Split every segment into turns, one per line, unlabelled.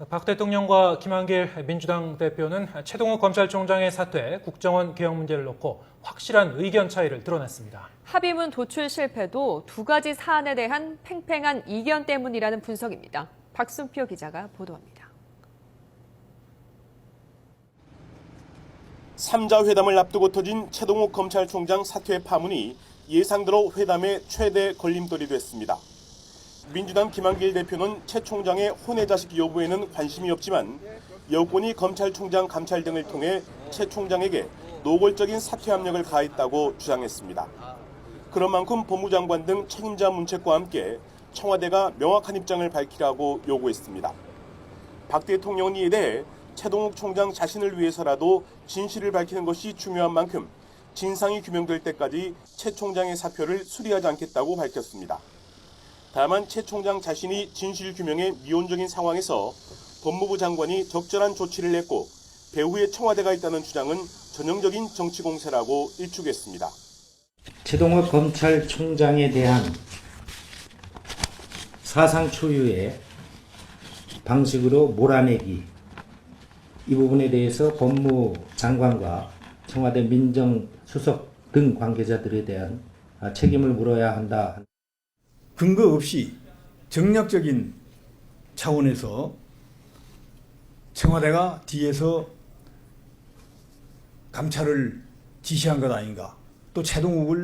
박 대통령과 김한길 민주당 대표는 최동욱 검찰총장의 사퇴, 국정원 개혁 문제를 놓고 확실한 의견 차이를 드러냈습니다.
합의문 도출 실패도 두 가지 사안에 대한 팽팽한 이견 때문이라는 분석입니다. 박순표 기자가 보도합니다.
3자 회담을 앞두고 터진 최동욱 검찰총장 사퇴 파문이 예상대로 회담의 최대 걸림돌이 됐습니다. 민주당 김한길 대표는 최 총장의 혼외자식 여부에는 관심이 없지만 여권이 검찰총장 감찰 등을 통해 최 총장에게 노골적인 사퇴 압력을 가했다고 주장했습니다. 그런 만큼 법무장관 등 책임자 문책과 함께 청와대가 명확한 입장을 밝히라고 요구했습니다. 박 대통령은 이에 대해 최동욱 총장 자신을 위해서라도 진실을 밝히는 것이 중요한 만큼 진상이 규명될 때까지 최 총장의 사표를 수리하지 않겠다고 밝혔습니다. 다만 최 총장 자신이 진실 규명에 미온적인 상황에서 법무부 장관이 적절한 조치를 했고 배후에 청와대가 있다는 주장은 전형적인 정치 공세라고 일축했습니다.
최동욱 검찰총장에 대한 사상 초유의 방식으로 몰아내기, 이 부분에 대해서 법무장관과 청와대 민정수석 등 관계자들에 대한 책임을 물어야 한다.
근거 없이 정략적인 차원에서 청와대가 뒤에서 감찰을 지시한 것 아닌가, 또 최동욱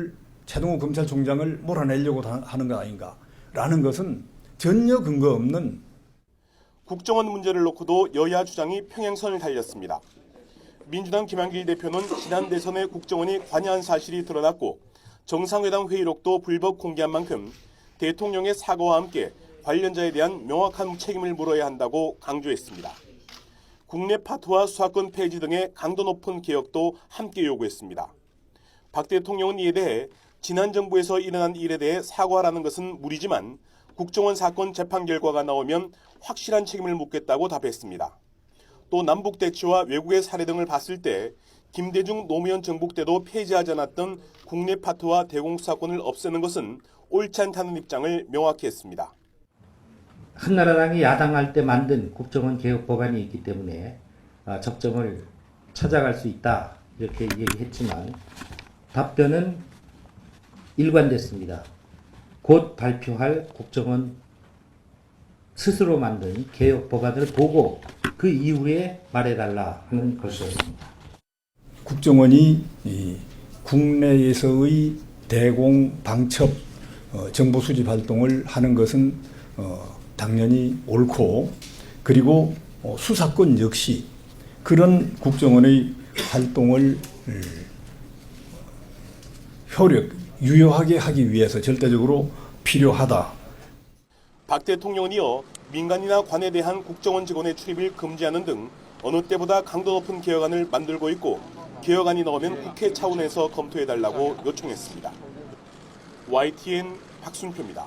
검찰총장을 몰아내려고 하는 것 아닌가라는 것은 전혀 근거 없는.
국정원 문제를 놓고도 여야 주장이 평행선을 달렸습니다. 민주당 김한길 대표는 지난 대선에 국정원이 관여한 사실이 드러났고 정상회담 회의록도 불법 공개한 만큼 대통령의 사과와 함께 관련자에 대한 명확한 책임을 물어야 한다고 강조했습니다. 국내 파토와 수사권 폐지 등의 강도 높은 개혁도 함께 요구했습니다. 박 대통령은 이에 대해 지난 정부에서 일어난 일에 대해 사과하라는 것은 무리지만 국정원 사건 재판 결과가 나오면 확실한 책임을 묻겠다고 답했습니다. 또 남북 대치와 외국의 사례 등을 봤을 때 김대중 노무현 정부 때도 폐지하지 않았던 국내 파토와 대공수사권을 없애는 것은 옳지 않다는 입장을 명확히 했습니다.
한나라당이 야당할 때 만든 국정원 개혁 법안이 있기 때문에 접점을 찾아갈 수 있다, 이렇게 얘기했지만 답변은 일관됐습니다. 곧 발표할 국정원 스스로 만든 개혁 법안을 보고 그 이후에 말해달라 하는 것이었습니다.
국정원이 국내에서의 대공 방첩 정보 수집 활동을 하는 것은 당연히 옳고, 그리고 수사권 역시 그런 국정원의 활동을 유효하게 하기 위해서 절대적으로 필요하다.
박 대통령은 이어 민간이나 관에 대한 국정원 직원의 출입을 금지하는 등 어느 때보다 강도 높은 개혁안을 만들고 있고 개혁안이 나오면 국회 차원에서 검토해달라고 요청했습니다. YTN 박순표입니다.